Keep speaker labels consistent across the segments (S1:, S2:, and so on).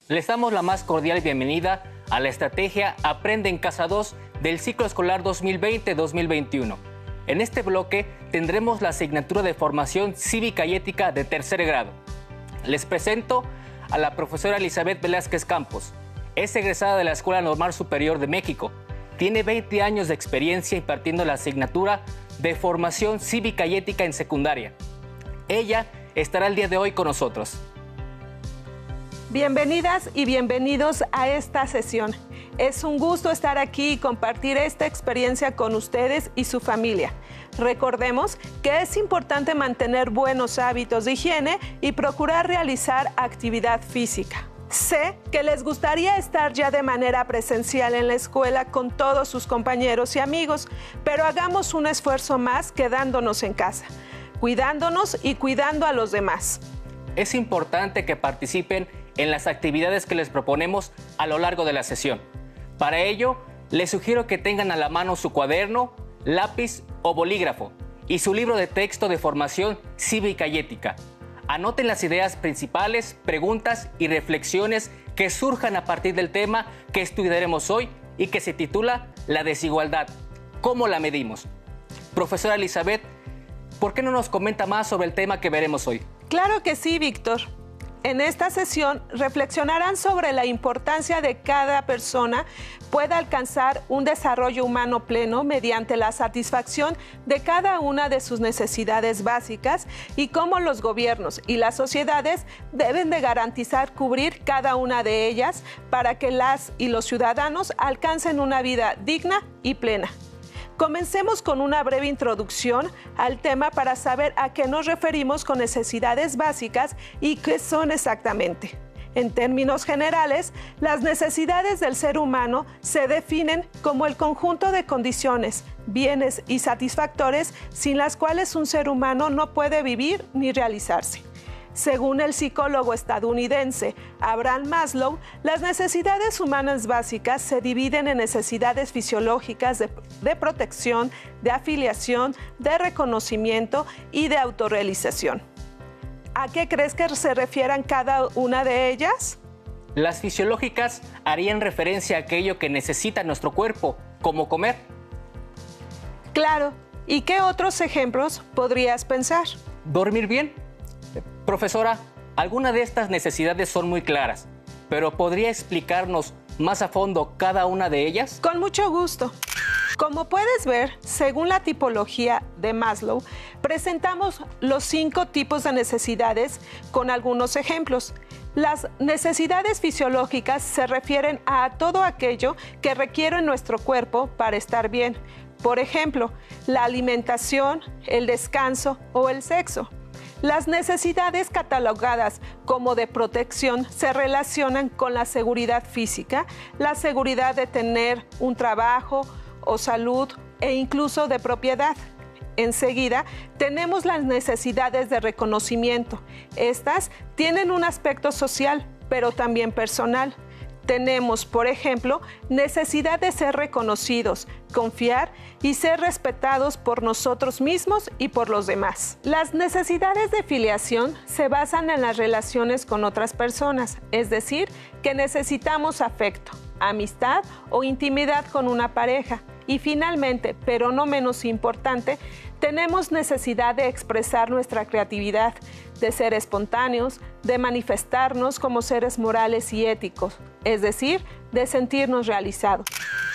S1: Les damos la más cordial bienvenida a la estrategia Aprende en Casa 2 del ciclo escolar 2020-2021. En este bloque tendremos la asignatura de formación cívica y ética de tercer grado. Les presento a la profesora Elizabeth Velázquez Campos. Es egresada de la Escuela Normal Superior de México. Tiene 20 años de experiencia impartiendo la asignatura de formación cívica y ética en secundaria. Ella estará el día de hoy con nosotros.
S2: Bienvenidas y bienvenidos a esta sesión. Es un gusto estar aquí y compartir esta experiencia con ustedes y su familia. Recordemos que es importante mantener buenos hábitos de higiene y procurar realizar actividad física. Sé que les gustaría estar ya de manera presencial en la escuela con todos sus compañeros y amigos, pero hagamos un esfuerzo más quedándonos en casa, cuidándonos y cuidando a los demás.
S1: Es importante que participen en las actividades que les proponemos a lo largo de la sesión. Para ello, les sugiero que tengan a la mano su cuaderno, lápiz o bolígrafo y su libro de texto de formación cívica y ética. Anoten las ideas principales, preguntas y reflexiones que surjan a partir del tema que estudiaremos hoy y que se titula La desigualdad. ¿Cómo la medimos? Profesora Elizabeth, ¿por qué no nos comenta más sobre el tema que veremos hoy?
S2: Claro que sí, Víctor. En esta sesión reflexionarán sobre la importancia de que cada persona pueda alcanzar un desarrollo humano pleno mediante la satisfacción de cada una de sus necesidades básicas y cómo los gobiernos y las sociedades deben de garantizar cubrir cada una de ellas para que las y los ciudadanos alcancen una vida digna y plena. Comencemos con una breve introducción al tema para saber a qué nos referimos con necesidades básicas y qué son exactamente. En términos generales, las necesidades del ser humano se definen como el conjunto de condiciones, bienes y satisfactores sin las cuales un ser humano no puede vivir ni realizarse. Según el psicólogo estadounidense Abraham Maslow, las necesidades humanas básicas se dividen en necesidades fisiológicas de protección, de afiliación, de reconocimiento y de autorrealización. ¿A qué crees que se refieran cada una de ellas?
S1: Las fisiológicas harían referencia a aquello que necesita nuestro cuerpo, como comer.
S2: Claro. ¿Y qué otros ejemplos podrías pensar?
S1: Dormir bien. Profesora, algunas de estas necesidades son muy claras, pero ¿podría explicarnos más a fondo cada una de ellas?
S2: Con mucho gusto. Como puedes ver, según la tipología de Maslow, presentamos los 5 tipos de necesidades con algunos ejemplos. Las necesidades fisiológicas se refieren a todo aquello que requiere nuestro cuerpo para estar bien. Por ejemplo, la alimentación, el descanso o el sexo. Las necesidades catalogadas como de protección se relacionan con la seguridad física, la seguridad de tener un trabajo o salud e incluso de propiedad. Enseguida, tenemos las necesidades de reconocimiento. Estas tienen un aspecto social, pero también personal. Tenemos, por ejemplo, necesidad de ser reconocidos, confiar y ser respetados por nosotros mismos y por los demás. Las necesidades de filiación se basan en las relaciones con otras personas, es decir, que necesitamos afecto, amistad o intimidad con una pareja. Y finalmente, pero no menos importante, tenemos necesidad de expresar nuestra creatividad, de ser espontáneos, de manifestarnos como seres morales y éticos, es decir, de sentirnos realizados.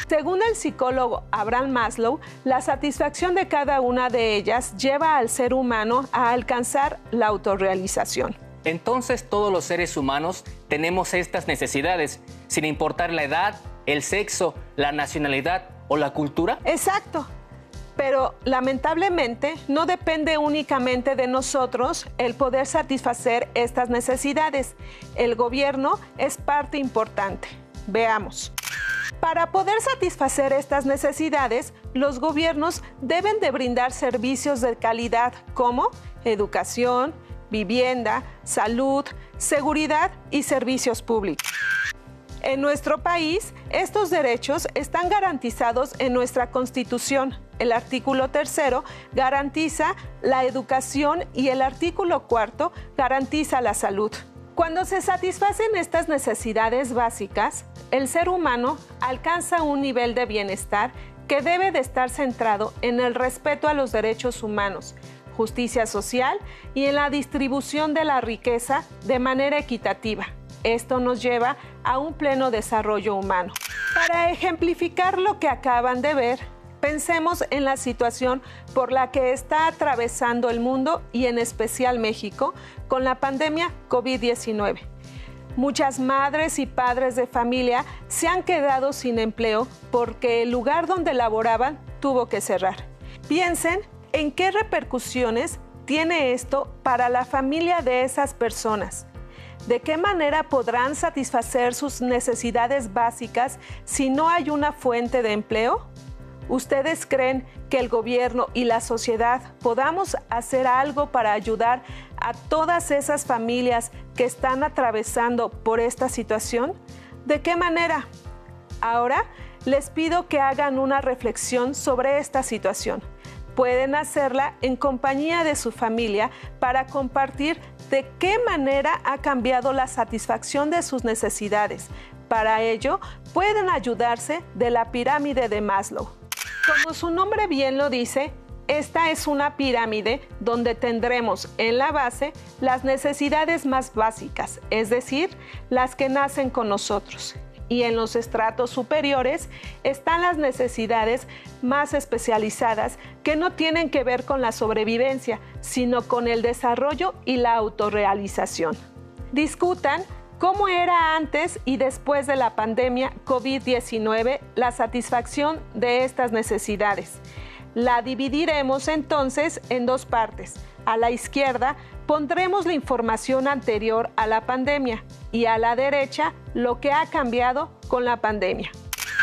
S2: Según el psicólogo Abraham Maslow, la satisfacción de cada una de ellas lleva al ser humano a alcanzar la autorrealización.
S1: Entonces, todos los seres humanos tenemos estas necesidades, sin importar la edad, el sexo, la nacionalidad o la cultura.
S2: Exacto. Pero lamentablemente no depende únicamente de nosotros el poder satisfacer estas necesidades. El gobierno es parte importante. Veamos. Para poder satisfacer estas necesidades, los gobiernos deben de brindar servicios de calidad como educación, vivienda, salud, seguridad y servicios públicos. En nuestro país, estos derechos están garantizados en nuestra Constitución. El artículo 3 garantiza la educación y el artículo 4 garantiza la salud. Cuando se satisfacen estas necesidades básicas, el ser humano alcanza un nivel de bienestar que debe de estar centrado en el respeto a los derechos humanos, justicia social y en la distribución de la riqueza de manera equitativa. Esto nos lleva a un pleno desarrollo humano. Para ejemplificar lo que acaban de ver, pensemos en la situación por la que está atravesando el mundo y en especial México con la pandemia COVID-19. Muchas madres y padres de familia se han quedado sin empleo porque el lugar donde laboraban tuvo que cerrar. Piensen en qué repercusiones tiene esto para la familia de esas personas. ¿De qué manera podrán satisfacer sus necesidades básicas si no hay una fuente de empleo? ¿Ustedes creen que el gobierno y la sociedad podamos hacer algo para ayudar a todas esas familias que están atravesando por esta situación? ¿De qué manera? Ahora les pido que hagan una reflexión sobre esta situación. Pueden hacerla en compañía de su familia para compartir de qué manera ha cambiado la satisfacción de sus necesidades. Para ello, pueden ayudarse de la pirámide de Maslow. Como su nombre bien lo dice, esta es una pirámide donde tendremos en la base las necesidades más básicas, es decir, las que nacen con nosotros. Y en los estratos superiores están las necesidades más especializadas que no tienen que ver con la sobrevivencia, sino con el desarrollo y la autorrealización. Discutan cómo era antes y después de la pandemia COVID-19 la satisfacción de estas necesidades. La dividiremos entonces en dos partes. A la izquierda pondremos la información anterior a la pandemia y a la derecha lo que ha cambiado con la pandemia.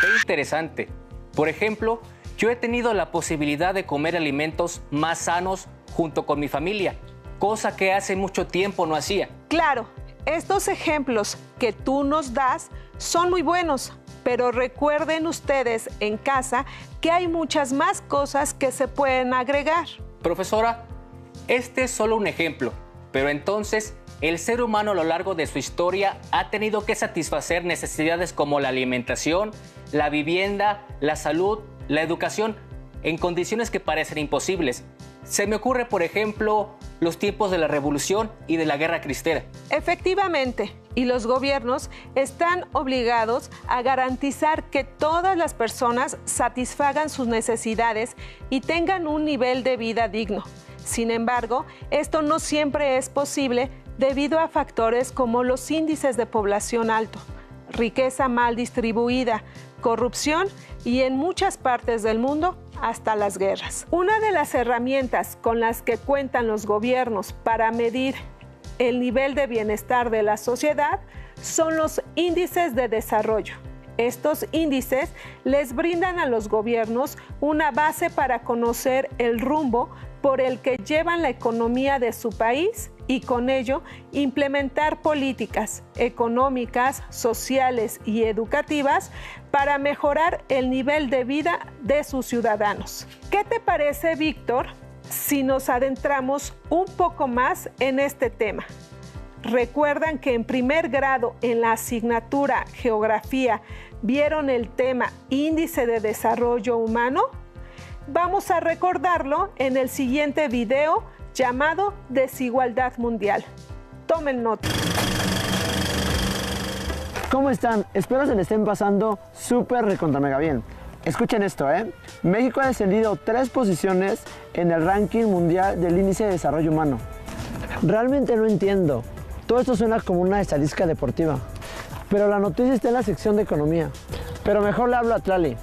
S1: Qué interesante. Por ejemplo, yo he tenido la posibilidad de comer alimentos más sanos junto con mi familia, cosa que hace mucho tiempo no hacía.
S2: Claro, estos ejemplos que tú nos das son muy buenos, pero recuerden ustedes en casa que hay muchas más cosas que se pueden agregar.
S1: Profesora, este es solo un ejemplo, pero entonces el ser humano a lo largo de su historia ha tenido que satisfacer necesidades como la alimentación, la vivienda, la salud, la educación, en condiciones que parecen imposibles. Se me ocurre, por ejemplo, los tiempos de la Revolución y de la Guerra Cristera.
S2: Efectivamente, y los gobiernos están obligados a garantizar que todas las personas satisfagan sus necesidades y tengan un nivel de vida digno. Sin embargo, esto no siempre es posible debido a factores como los índices de población alto, riqueza mal distribuida, corrupción y en muchas partes del mundo hasta las guerras. Una de las herramientas con las que cuentan los gobiernos para medir el nivel de bienestar de la sociedad son los índices de desarrollo. Estos índices les brindan a los gobiernos una base para conocer el rumbo por el que llevan la economía de su país y con ello implementar políticas económicas, sociales y educativas para mejorar el nivel de vida de sus ciudadanos. ¿Qué te parece, Víctor, si nos adentramos un poco más en este tema? ¿Recuerdan que en primer grado en la asignatura Geografía vieron el tema Índice de Desarrollo Humano? Vamos a recordarlo en el siguiente video llamado Desigualdad Mundial. Tomen nota.
S3: ¿Cómo están? Espero se le estén pasando súper recontra mega bien. Escuchen esto, México ha descendido 3 posiciones en el ranking mundial del Índice de Desarrollo Humano. Realmente no entiendo. Todo esto suena como una estadística deportiva. Pero la noticia está en la sección de economía. Pero mejor le hablo a Tlali.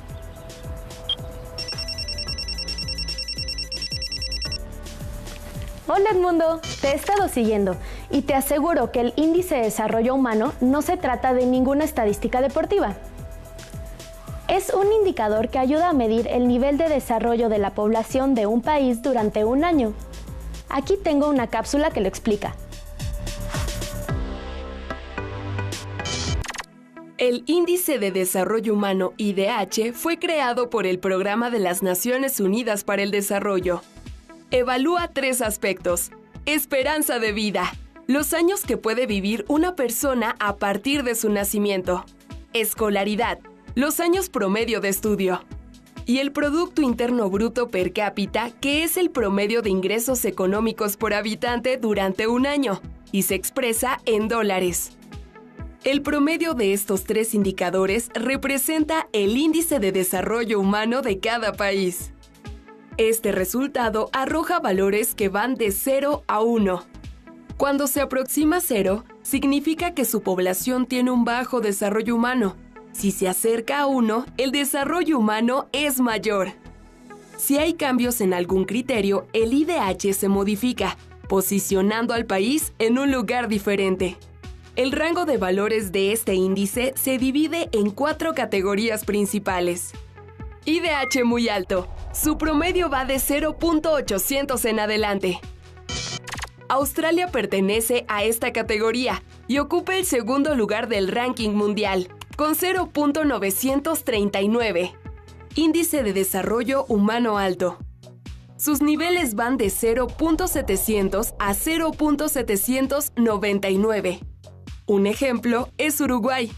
S4: Hola Edmundo, te he estado siguiendo y te aseguro que el Índice de Desarrollo Humano no se trata de ninguna estadística deportiva. Es un indicador que ayuda a medir el nivel de desarrollo de la población de un país durante un año. Aquí tengo una cápsula que lo explica.
S5: El Índice de Desarrollo Humano, IDH, fue creado por el Programa de las Naciones Unidas para el Desarrollo. Evalúa 3 aspectos: esperanza de vida, Los años que puede vivir una persona a partir de su nacimiento. Escolaridad. Los años promedio de estudio. Y el Producto Interno Bruto per cápita, que es el promedio de ingresos económicos por habitante durante un año, y se expresa en dólares. El promedio de estos tres indicadores representa el índice de desarrollo humano de cada país. Este resultado arroja valores que van de 0 a 1. Cuando se aproxima a 0, significa que su población tiene un bajo desarrollo humano. Si se acerca a 1, el desarrollo humano es mayor. Si hay cambios en algún criterio, el IDH se modifica, posicionando al país en un lugar diferente. El rango de valores de este índice se divide en 4 categorías principales. IDH muy alto. Su promedio va de 0.800 en adelante. Australia pertenece a esta categoría y ocupa el segundo lugar del ranking mundial, con 0.939. Índice de desarrollo humano alto. Sus niveles van de 0.700 a 0.799. Un ejemplo es Uruguay.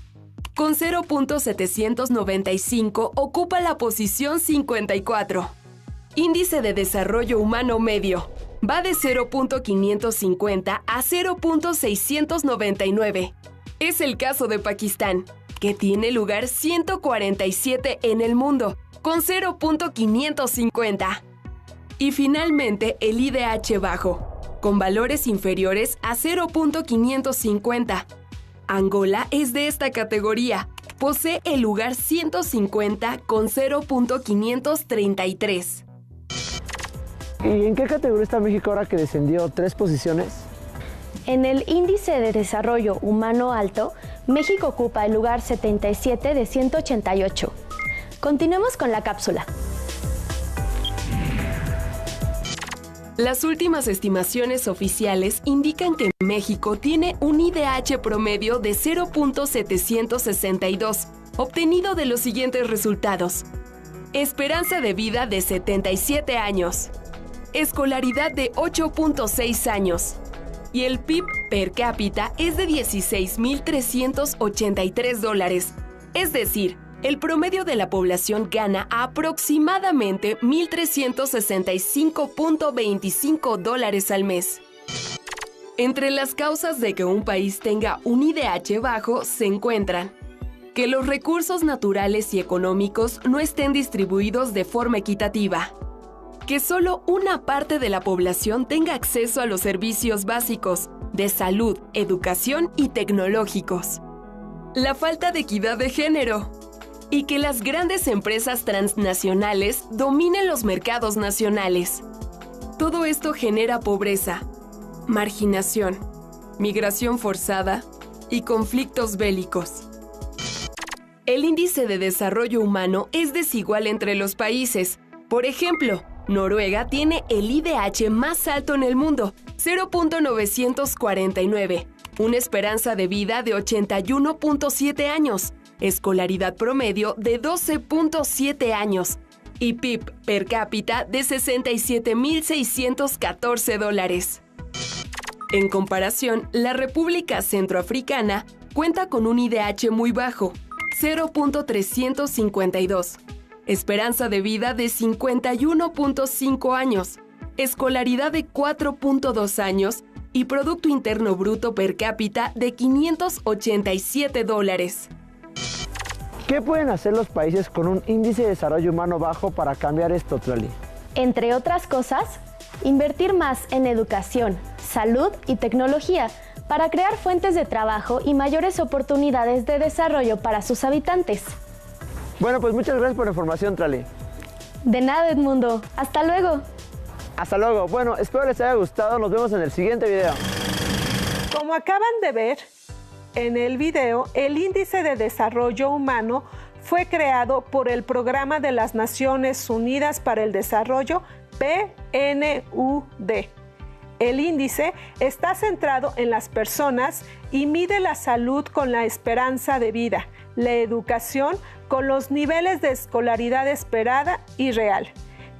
S5: Con 0.795 ocupa la posición 54. Índice de desarrollo humano medio. Va de 0.550 a 0.699. Es el caso de Pakistán, que tiene lugar 147 en el mundo, con 0.550. Y finalmente el IDH bajo, con valores inferiores a 0.550. Angola es de esta categoría, posee el lugar 150 con 0.533.
S3: ¿Y en qué categoría está México ahora que descendió 3 posiciones?
S4: En el Índice de Desarrollo Humano Alto, México ocupa el lugar 77 de 188. Continuemos con la cápsula.
S5: Las últimas estimaciones oficiales indican que México tiene un IDH promedio de 0.762, obtenido de los siguientes resultados. Esperanza de vida de 77 años. Escolaridad de 8.6 años. Y el PIB per cápita es de $16,383. Es decir, el promedio de la población gana aproximadamente $1,365.25 al mes. Entre las causas de que un país tenga un IDH bajo se encuentran que los recursos naturales y económicos no estén distribuidos de forma equitativa, que solo una parte de la población tenga acceso a los servicios básicos de salud, educación y tecnológicos, la falta de equidad de género, y que las grandes empresas transnacionales dominen los mercados nacionales. Todo esto genera pobreza, marginación, migración forzada y conflictos bélicos. El índice de desarrollo humano es desigual entre los países. Por ejemplo, Noruega tiene el IDH más alto en el mundo, 0.949, una esperanza de vida de 81.7 años, escolaridad promedio de 12.7 años y PIB per cápita de $67,614. En comparación, la República Centroafricana cuenta con un IDH muy bajo, 0.352. Esperanza de vida de 51.5 años, escolaridad de 4.2 años y Producto Interno Bruto per cápita de $587.
S3: ¿Qué pueden hacer los países con un índice de desarrollo humano bajo para cambiar esto, Tlali?
S4: Entre otras cosas, invertir más en educación, salud y tecnología para crear fuentes de trabajo y mayores oportunidades de desarrollo para sus habitantes.
S3: Bueno, pues muchas gracias por la información, Tlali.
S4: De nada, Edmundo. Hasta luego.
S3: Hasta luego. Bueno, espero les haya gustado. Nos vemos en el siguiente video.
S2: Como acaban de ver en el video, el Índice de Desarrollo Humano fue creado por el Programa de las Naciones Unidas para el Desarrollo, PNUD. El índice está centrado en las personas y mide la salud con la esperanza de vida, la educación con los niveles de escolaridad esperada y real,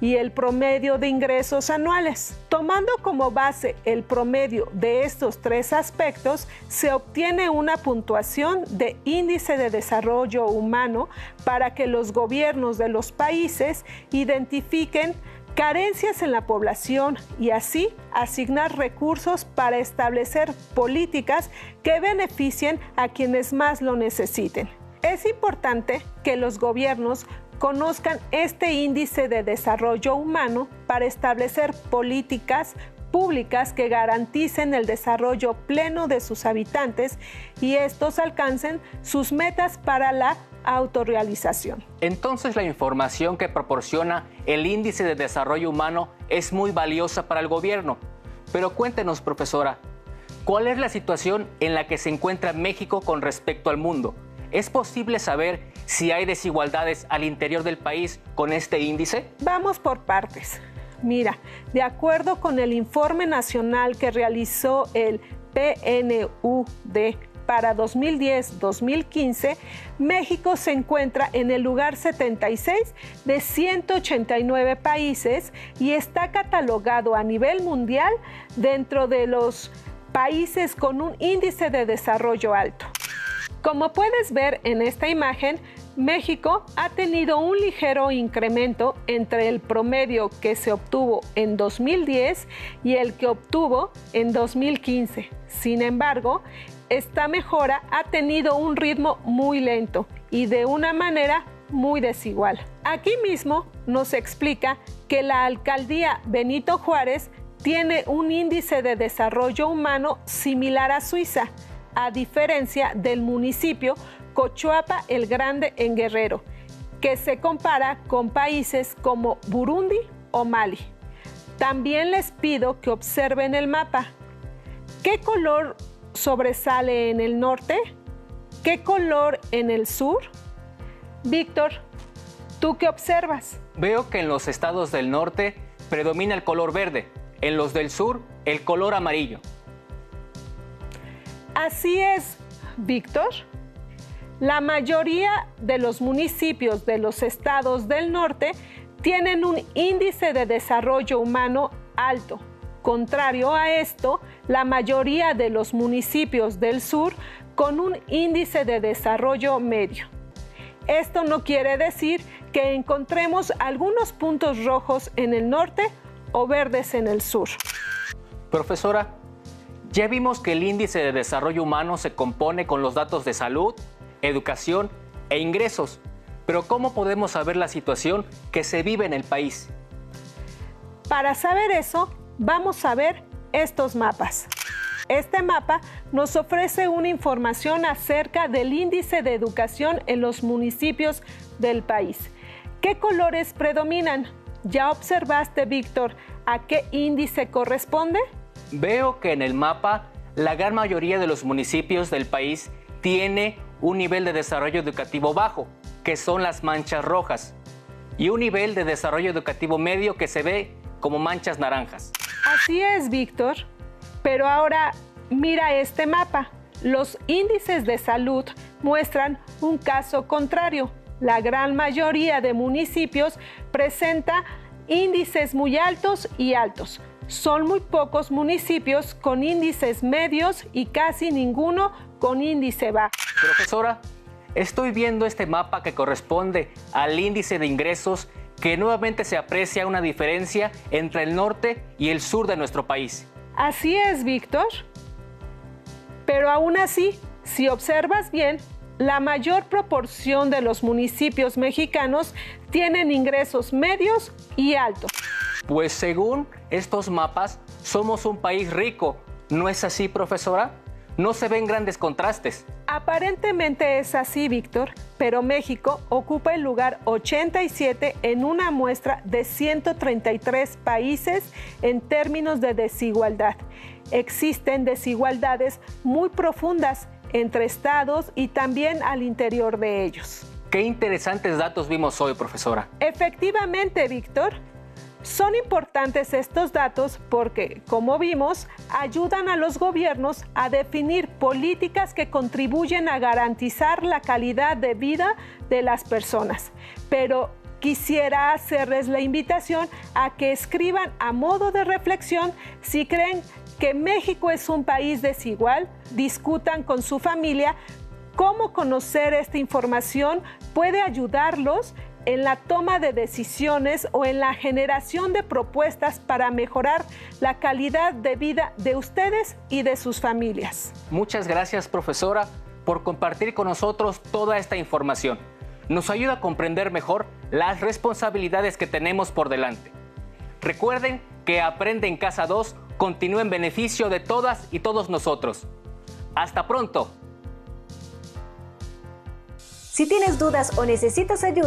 S2: y el promedio de ingresos anuales. Tomando como base el promedio de estos tres aspectos, se obtiene una puntuación de índice de desarrollo humano para que los gobiernos de los países identifiquen carencias en la población y así asignar recursos para establecer políticas que beneficien a quienes más lo necesiten. Es importante que los gobiernos conozcan este índice de desarrollo humano para establecer políticas públicas que garanticen el desarrollo pleno de sus habitantes y estos alcancen sus metas para la autorrealización.
S1: Entonces la información que proporciona el índice de desarrollo humano es muy valiosa para el gobierno. Pero cuéntenos, profesora, ¿cuál es la situación en la que se encuentra México con respecto al mundo? ¿Es posible saber si hay desigualdades al interior del país con este índice?
S2: Vamos por partes. Mira, de acuerdo con el informe nacional que realizó el PNUD para 2010-2015, México se encuentra en el lugar 76 de 189 países y está catalogado a nivel mundial dentro de los países con un índice de desarrollo alto. Como puedes ver en esta imagen, México ha tenido un ligero incremento entre el promedio que se obtuvo en 2010 y el que obtuvo en 2015. Sin embargo, esta mejora ha tenido un ritmo muy lento y de una manera muy desigual. Aquí mismo nos explica que la alcaldía Benito Juárez tiene un índice de desarrollo humano similar a Suiza, a diferencia del municipio Cochuapa el Grande en Guerrero, que se compara con países como Burundi o Mali. También les pido que observen el mapa. ¿Qué color sobresale en el norte? ¿Qué color en el sur? Víctor, ¿tú qué observas?
S1: Veo que en los estados del norte predomina el color verde, en los del sur el color amarillo.
S2: Así es, Víctor. La mayoría de los municipios de los estados del norte tienen un índice de desarrollo humano alto. Contrario a esto, la mayoría de los municipios del sur con un índice de desarrollo medio. Esto no quiere decir que encontremos algunos puntos rojos en el norte o verdes en el sur.
S1: Profesora, ya vimos que el índice de desarrollo humano se compone con los datos de salud, educación e ingresos, pero ¿cómo podemos saber la situación que se vive en el país?
S2: Para saber eso, vamos a ver estos mapas. Este mapa nos ofrece una información acerca del índice de educación en los municipios del país. ¿Qué colores predominan? ¿Ya observaste, Víctor, a qué índice corresponde?
S1: Veo que en el mapa la gran mayoría de los municipios del país tiene un nivel de desarrollo educativo bajo, que son las manchas rojas, y un nivel de desarrollo educativo medio que se ve como manchas naranjas.
S2: Así es, Víctor. Pero ahora mira este mapa. Los índices de salud muestran un caso contrario. La gran mayoría de municipios presenta índices muy altos y altos. Son muy pocos municipios con índices medios y casi ninguno con índice bajo.
S1: Profesora, estoy viendo este mapa que corresponde al índice de ingresos que nuevamente se aprecia una diferencia entre el norte y el sur de nuestro país.
S2: Así es, Víctor. Pero aún así, si observas bien, la mayor proporción de los municipios mexicanos tienen ingresos medios y altos.
S1: Pues según estos mapas, somos un país rico. ¿No es así, profesora? No se ven grandes contrastes.
S2: Aparentemente es así, Víctor, pero México ocupa el lugar 87 en una muestra de 133 países en términos de desigualdad. Existen desigualdades muy profundas entre estados y también al interior de ellos.
S1: Qué interesantes datos vimos hoy, profesora.
S2: Efectivamente, Víctor. Son importantes estos datos porque, como vimos, ayudan a los gobiernos a definir políticas que contribuyen a garantizar la calidad de vida de las personas. Pero quisiera hacerles la invitación a que escriban a modo de reflexión si creen que México es un país desigual, discutan con su familia cómo conocer esta información puede ayudarlos en la toma de decisiones o en la generación de propuestas para mejorar la calidad de vida de ustedes y de sus familias.
S1: Muchas gracias, profesora, por compartir con nosotros toda esta información. Nos ayuda a comprender mejor las responsabilidades que tenemos por delante. Recuerden que Aprende en Casa 2 continúa en beneficio de todas y todos nosotros. ¡Hasta pronto!
S6: Si tienes dudas o necesitas ayuda,